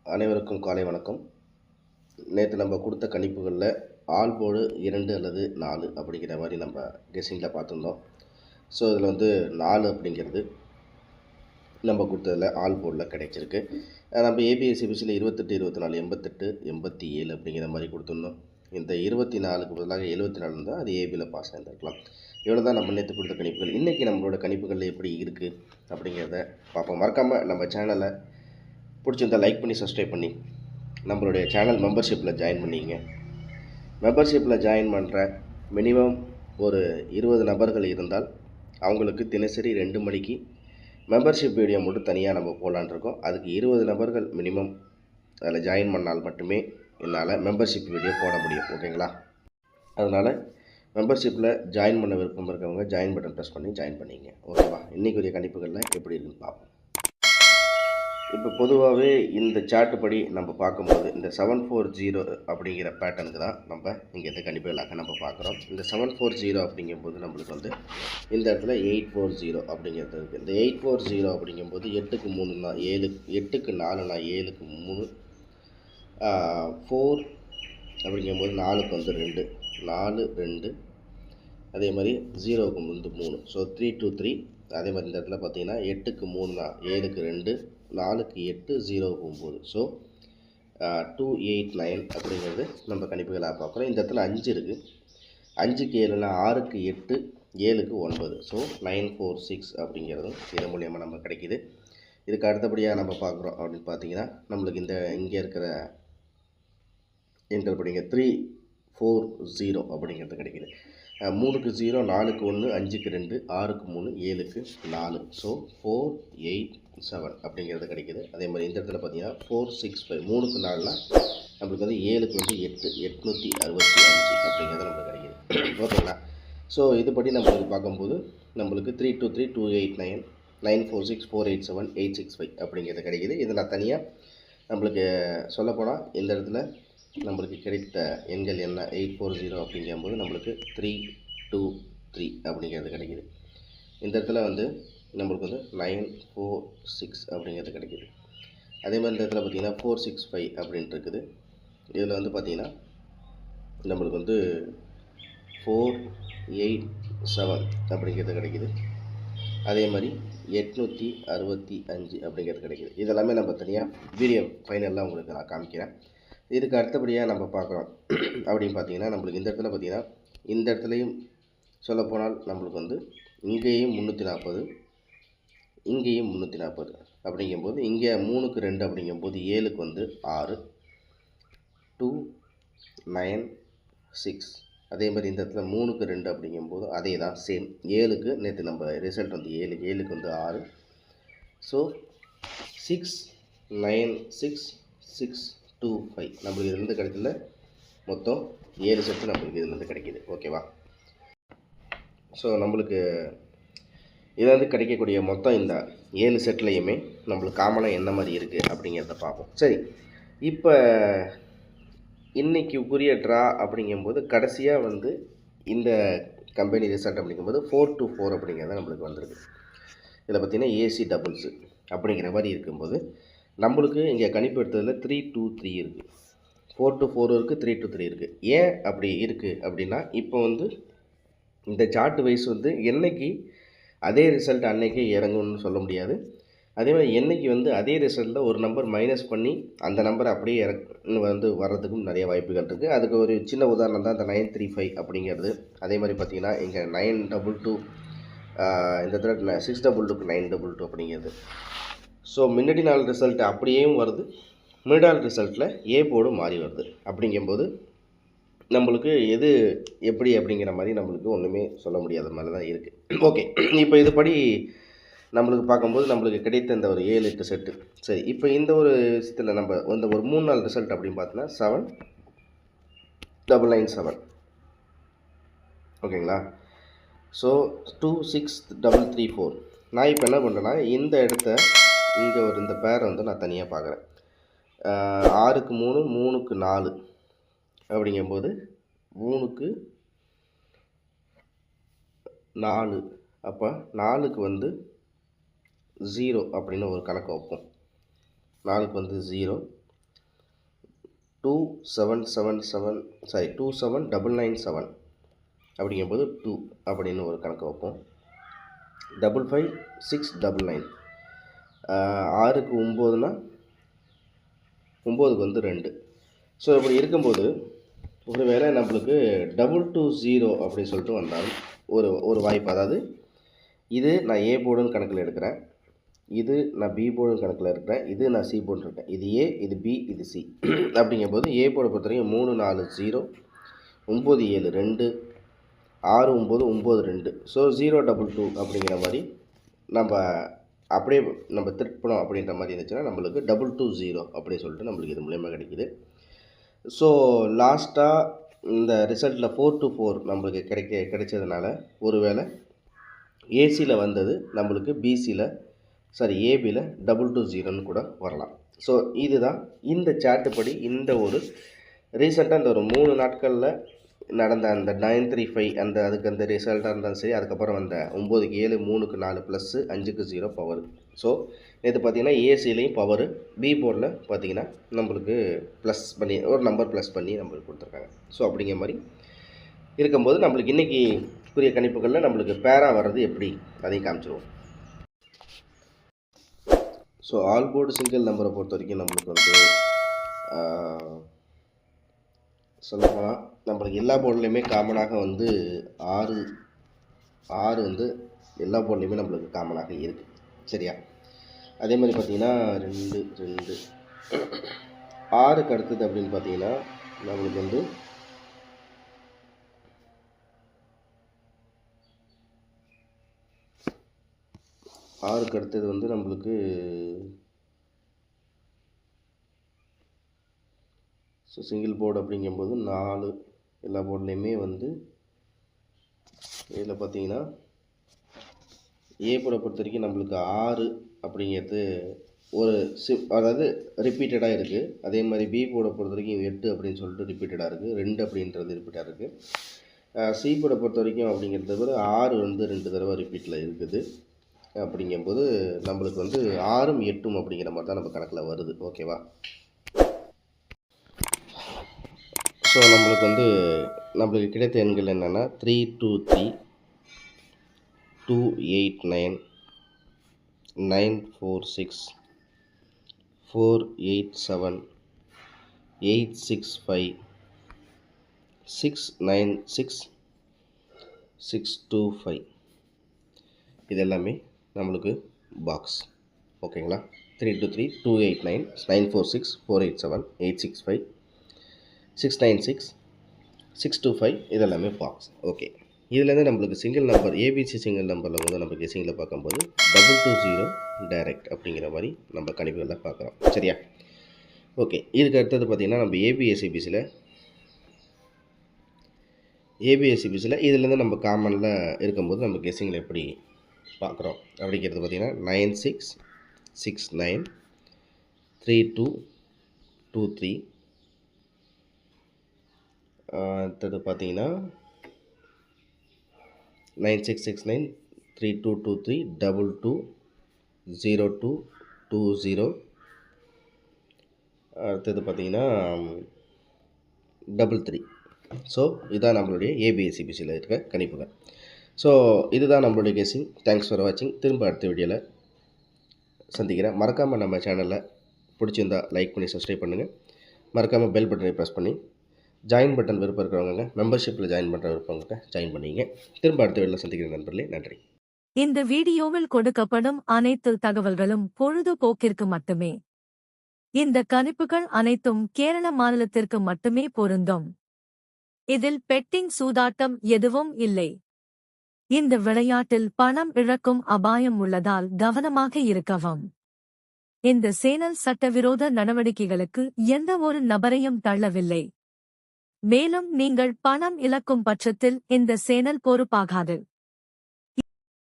அனைவருக்கும் காலை வணக்கம். நேற்று நம்ம கொடுத்த கணிப்புகளில் ஆல் போர்டு 2 அல்லது 4 அப்படிங்கிற மாதிரி நம்ம கெஸ்ஸிங்கில் பார்த்துருந்தோம். ஸோ இதில் வந்து 4 அப்படிங்கிறது நம்ம கொடுத்ததில் ஆல் போர்டில் கிடைச்சிருக்கு. நம்ம ஏபிஎஸ்சிபிசியில் 28, 24, 88, 87 அப்படிங்கிற மாதிரி கொடுத்துருந்தோம். இந்த 24க்கு பதிலாக 74 இருந்தால் அது ஏபியில் பாஸ் ஆகிருந்துருக்கலாம். இவ்வளோ தான் நம்ம நேற்று கொடுத்த கணிப்புகள். இன்றைக்கி நம்மளோட கணிப்புகளில் எப்படி இருக்குது அப்படிங்கிறத பார்ப்போம். மறக்காமல் நம்ம சேனலை பிடிச்சிருந்தால் லைக் பண்ணி சப்ஸ்கிரைப் பண்ணி நம்மளுடைய சேனல் மெம்பர்ஷிப்பில் ஜாயின் பண்ணிங்க. மெம்பர்ஷிப்பில் ஜாயின் பண்ணுற மினிமம் ஒரு 20 நபர்கள் இருந்தால் அவங்களுக்கு தினசரி 2 மணிக்கு மெம்பர்ஷிப் வீடியோ மட்டும் தனியாக நம்ம போடலான் இருக்கோம். அதுக்கு 20 நபர்கள் மினிமம் அதில் ஜாயின் பண்ணால் மட்டுமே என்னால் மெம்பர்ஷிப் வீடியோ போட முடியும். ஓகேங்களா? அதனால் மெம்பர்ஷிப்பில் ஜாயின் பண்ண விருப்பம் இருக்கவங்க ஜாயின் பட்டன் ப்ரெஸ் பண்ணி ஜாயின் பண்ணிங்க. ஓகேவா? இன்றைக்குரிய கணிப்புகளில் எப்படி இருக்குன்னு பார்ப்போம். இப்போ பொதுவாகவே இந்த சார்ட்டு படி நம்ம பார்க்கும்போது இந்த 740 அப்படிங்கிற பேட்டர்னுக்கு தான் நம்ம இங்கே எந்த கணிப்புகளாக நம்ம பார்க்குறோம். இந்த 740 அப்படிங்கும்போது நம்மளுக்கு வந்து இந்த இடத்துல 840 அப்படிங்கிறது இருக்குது. இந்த 840 அப்படிங்கும்போது 8க்கு 3னா 7, 8க்கு 4னா 7க்கு 3, 4 அப்படிங்கும்போது 4க்கு வந்து 2, 4, 2, அதே மாதிரி 0க்கு வந்து 3. ஸோ 3, 2, 3. அதே மாதிரி இந்த இடத்துல பார்த்தீங்கன்னா 8க்கு 3னா 7க்கு 2, 4க்கு 8, 0க்கு 9. ஸோ 2, 8, 9 அப்படிங்கிறது நம்ம கணிப்புகளாக பார்க்குறோம். இந்த இடத்துல 5 இருக்குது. 5க்கு 7னா 6க்கு 8, 7க்கு 9. ஸோ 946 அப்படிங்கிறதும் இதன் மூலியமாக நம்ம கிடைக்கிது. இதுக்கு அடுத்தபடியாக நம்ம பார்க்குறோம் அப்படின்னு பார்த்தீங்கன்னா நம்மளுக்கு இங்கே இருக்கிற எண்கள் படிங்க 340 அப்படிங்கிறது கிடைக்கிது. 3க்கு 0, 4க்கு 1, 5க்கு 2, 6க்கு 3, 7க்கு 4. ஸோ 487 அப்படிங்கிறது கிடைக்கிது. அதே மாதிரி இந்த இடத்துல பார்த்தீங்கன்னா 465, 3க்கு 4னா நம்மளுக்கு வந்து 7க்கு வந்து 8, 865 அப்படிங்கிறது நம்மளுக்கு கிடைக்கிது. ஓகேங்களா? ஸோ இதுபடி நம்மளுக்கு பார்க்கும்போது நம்மளுக்கு 323, 289, 946, 487, 865 அப்படிங்கிறது கிடைக்கிது. இது நான் தனியாக நம்மளுக்கு சொல்லப்போனால் இந்த இடத்துல நம்மளுக்கு கிடைத்த எண்கள் என்ன 840 அப்படிங்கும்போது நம்மளுக்கு 323 அப்படிங்கிறது கிடைக்கிது. இந்த இடத்துல வந்து நம்மளுக்கு வந்து 946 அப்படிங்கிறது கிடைக்கிது. அதே மாதிரி இந்த இடத்துல பார்த்திங்கன்னா 465 அப்படின்ட்டு இருக்குது. இதில் வந்து பார்த்திங்கன்னா நம்மளுக்கு வந்து 487 அப்படிங்கிறது கிடைக்கிது. அதே மாதிரி 865 அப்படிங்கிறது கிடைக்கிது. இதெல்லாமே நம்ம தனியாக வீடியோ ஃபைனலாக உங்களுக்கு நான் காமிக்கிறேன். இதுக்கு அடுத்தபடியாக நம்ம பார்க்குறோம் அப்படின்னு பார்த்தீங்கன்னா நம்மளுக்கு இந்த இடத்துல பார்த்திங்கன்னா இந்த இடத்துலையும் சொல்லப்போனால் நம்மளுக்கு வந்து இங்கேயும் 340, இங்கேயும் 340 அப்படிங்கும்போது இங்கே 3க்கு 2 அப்படிங்கும்போது 7க்கு வந்து 6, 296. அதே மாதிரி இந்த இடத்துல 3க்கு 2 அப்படிங்கும்போது அதே தான் சேம் 7க்கு நேற்று நம்ம ரிசல்ட் வந்து 7க்கு வந்து 6. ஸோ 696625 நம்மளுக்கு இதுலேருந்து கிடைக்கல. மொத்தம் 7 செட்டு நம்மளுக்கு இதுலேருந்து கிடைக்கிது. ஓகேவா? ஸோ நம்மளுக்கு இதுலேருந்து கிடைக்கக்கூடிய மொத்தம் இந்த 7 செட்லேயுமே நம்மளுக்கு காமனாக என்ன மாதிரி இருக்குது அப்படிங்கிறத பார்ப்போம். சரி, இப்போ இன்றைக்கி உரிய ட்ரா அப்படிங்கும்போது கடைசியாக வந்து இந்த கம்பெனி ரிசல்ட் அப்படிங்கும்போது 4-4 அப்படிங்கிறத நம்மளுக்கு வந்திருக்கு. இதில் பார்த்திங்கன்னா ஏசி டபுள்ஸு அப்படிங்கிற மாதிரி இருக்கும்போது நம்மளுக்கு இங்கே கணிப்பு எடுத்ததில் 3-2-3 இருக்குது. 4-4 இருக்குது, 3-3 இருக்குது. ஏன் அப்படி இருக்குது அப்படின்னா இப்போ வந்து இந்த சார்ட் வைஸ் வந்து என்றைக்கு அதே ரிசல்ட் அன்றைக்கே இறங்கும்னு சொல்ல முடியாது. அதே மாதிரி என்றைக்கு வந்து அதே ரிசல்ட்டில் ஒரு நம்பர் மைனஸ் பண்ணி அந்த நம்பர் அப்படியே வந்து வர்றதுக்கும் நிறைய வாய்ப்புகள் இருக்குது. அதுக்கு ஒரு சின்ன உதாரணம் தான் இந்த 935 அப்படிங்கிறது. அதே மாதிரி பார்த்திங்கன்னா இங்கே 922, இந்த இடத்துல 622க்கு 922 அப்படிங்கிறது. ஸோ முன்னாடி நாள் ரிசல்ட் அப்படியேவும் வருது, முன்னாடி நாள் ரிசல்ட்டில் ஏ போர்டு மாறி வருது. அப்படிங்கும்போது நம்மளுக்கு எது எப்படி அப்படிங்கிற மாதிரி நம்மளுக்கு ஒன்றுமே சொல்ல முடியாத மாதிரி தான் இருக்குது. ஓகே, இப்போ இதுபடி நம்மளுக்கு பார்க்கும்போது நம்மளுக்கு கிடைத்த இந்த ஒரு 7-8 செட்டு. சரி, இப்போ இந்த ஒரு விஷயத்தில் நம்ம இந்த ஒரு 3 நாள் ரிசல்ட் அப்படின்னு பார்த்தோன்னா 7997. ஓகேங்களா? ஸோ 26334. நான் இப்போ என்ன பண்ணுறேன்னா இந்த இடத்த இங்கே ஒரு இந்த பேரை வந்து நான் தனியாக பார்க்குறேன். 6க்கு 3, 3க்கு 4 அப்படிங்கும்போது 3க்கு 4, அப்போ 4க்கு வந்து 0 அப்படின்னு ஒரு கணக்கு வைப்போம். 4க்கு வந்து 0, 2777 சாரி 27997 அப்படிங்கும்போது 2 அப்படின்னு ஒரு கணக்கு வைப்போம். 55699 6க்கு 9னா 9க்கு வந்து 2. ஸோ இப்படி இருக்கும்போது ஒரு வேளை நம்மளுக்கு 220 அப்படின்னு சொல்லிட்டு வந்தாலும் ஒரு வாய்ப்பு. அதாவது இது நான் ஏ போர்டுன்னு கணக்கில் எடுக்கிறேன், இது நான் பி போர்டுன்னு கணக்கில் இருக்கிறேன், இது நான் சி போர்டு இருக்கேன். இது ஏ, இது பி, இது சி அப்படிங்கும்போது ஏ போர்டை பொறுத்த வரைக்கும் 3 4 0, 9 7 2, 6 9 9 2. ஸோ 022 அப்படிங்கிற மாதிரி நம்ம அப்படியே நம்ம திருப்பணும் அப்படின்ற மாதிரி இருந்துச்சுன்னா நம்மளுக்கு 220 அப்படின்னு சொல்லிட்டு நம்மளுக்கு இது மூலயமா கிடைக்கிது. ஸோ லாஸ்ட்டாக இந்த ரிசல்ட்டில் 4-4 நம்மளுக்கு கிடைச்சதுனால ஒரு வேளை ஏசியில் வந்தது நம்மளுக்கு பிசியில் ஏபியில் 220ன்னு கூட வரலாம். ஸோ இதுதான் இந்த சார்ட்டு படி இந்த ஒரு ரீசெண்டாக இந்த ஒரு 3 நாட்களில் நடந்த அந்த 935 அதுக்கு அந்த ரிசல்ட்டாக இருந்தாலும் சரி, அதுக்கப்புறம் வந்த 9க்கு 7 3க்கு 4 ப்ளஸ்ஸு 5க்கு 0 பவர். ஸோ நேற்று பார்த்திங்கன்னா ஏசிலையும் பவரு, பி போர்டில் பார்த்திங்கன்னா நம்மளுக்கு ப்ளஸ் பண்ணி ஒரு நம்பர் ப்ளஸ் பண்ணி நம்மளுக்கு கொடுத்துருக்காங்க. ஸோ அப்படிங்கிற மாதிரி இருக்கும்போது நம்மளுக்கு இன்றைக்கி புரிய கணிப்புகளில் நம்மளுக்கு பேராக வர்றது எப்படி அதையும் காமிச்சிருவோம். ஸோ ஆல் போர்டு சிங்கிள் நம்பரை பொறுத்த வரைக்கும் நம்மளுக்கு வந்து சொல்லப்போனால் நம்மளுக்கு எல்லா போர்ட்லேயுமே காமனாக வந்து 6 வந்து எல்லா போர்ட்லேயுமே நம்மளுக்கு காமனாக இருக்குது. சரியா? அதே மாதிரி பார்த்திங்கன்னா 2 2 6க்கு அடுத்தது அப்படின்னு பார்த்திங்கன்னா நம்மளுக்கு வந்து 6க்கு அடுத்தது வந்து நம்மளுக்கு ஸோ சிங்கிள் போர்டு அப்படிங்கும்போது 4 எல்லா போர்ட்லேயுமே வந்து இதில் பார்த்திங்கன்னா ஏ போர்டை பொறுத்த வரைக்கும் நம்மளுக்கு 6 அப்படிங்கிறது ஒரு அதாவது ரிப்பீட்டடாக இருக்குது. அதே மாதிரி பி போர்டை பொறுத்த வரைக்கும் 8 அப்படின்னு சொல்லிட்டு ரிப்பீட்டடாக இருக்குது, 2 அப்படின்றது ரிப்பீட்டாக இருக்குது. சி போர்டை பொறுத்த வரைக்கும் அப்படிங்கிறது கூட 6 வந்து 2 தடவை ரிப்பீட்டில் இருக்குது. அப்படிங்கும்போது நம்மளுக்கு வந்து 6ம் 8ம் அப்படிங்கிற மாதிரி தான் நம்ம கணக்கில் வருது. ஓகேவா? ஸோ நம்மளுக்கு கிடைத்த எண்கள் என்னென்னா 323 289 946 487 865 696 625. இது எல்லாமே நம்மளுக்கு பாக்ஸ். ஓகேங்களா? 323 289 946 487 865 696 625 இதெல்லாமே பாக்ஸ். ஓகே, இதுலேருந்து நம்மளுக்கு சிங்கிள் நம்பர் ஏபிசி சிங்கிள் நம்பரில் வந்து நம்ம கெஸிங்கில் பார்க்கும்போது 220 டைரக்ட் அப்படிங்கிற மாதிரி நம்ம கணிப்புகளில் பார்க்குறோம். சரியா? ஓகே, இதுக்கு அடுத்தது பார்த்திங்கன்னா நம்ம ஏபிஎஸ்சிபிசியில் இதுலேருந்து நம்ம காமனில் இருக்கும்போது நம்ம கெஸிங்கில் எப்படி பார்க்குறோம் அப்படிங்கிறது பார்த்திங்கன்னா 9669 3223. அடுத்தது பார்த்திங்கன்னா 9669 3223 220220. அடுத்தது பார்த்திங்கன்னா 33. ஸோ இதுதான் நம்மளுடைய ஏபிஎஸ்சிபிசியில் இருக்க கணிப்புகள். ஸோ இதுதான் நம்மளுடைய கெஸிங். தேங்க்ஸ் ஃபார் வாட்சிங். திரும்ப அடுத்த வீடியோவில் சந்திக்கிறேன். மறக்காமல் நம்ம சேனலில் பிடிச்சிருந்தா லைக் பண்ணி சப்ஸ்கிரைப் பண்ணுங்கள். மறக்காமல் பெல் பட்டனை ப்ரெஸ் பண்ணி ஜாயின் பட்டன் விருப்பம் இருக்கிறவங்க மெம்பர்ஷிப்பில் ஜாயின் பண்ணுற விருப்பவங்க ஜாயின் பண்ணிங்க. திரும்ப அடுத்த வீடியோவில் சந்திக்கிறேன் நண்பர்களே. நன்றி. இந்த வீடியோவில் கொடுக்கப்படும் அனைத்து தகவல்களும் பொழுதுபோக்கிற்கு மட்டுமே. இந்த கணிப்புகள் அனைத்தும் கேரள மாநிலத்திற்கு மட்டுமே பொருந்தும். இதில் பெட்டிங் சூதாட்டம் எதுவும் இல்லை. இந்த விளையாட்டில் பணம் இழக்கும் அபாயம் உள்ளதால் கவனமாக இருக்கவும். இந்த சேனல் சட்டவிரோத நடவடிக்கைகளுக்கு எந்த ஒரு நபரையும் தள்ளவில்லை. மேலும் நீங்கள் பணம் இழக்கும் பட்சத்தில் இந்த சேனல் பொறுப்பாகாது.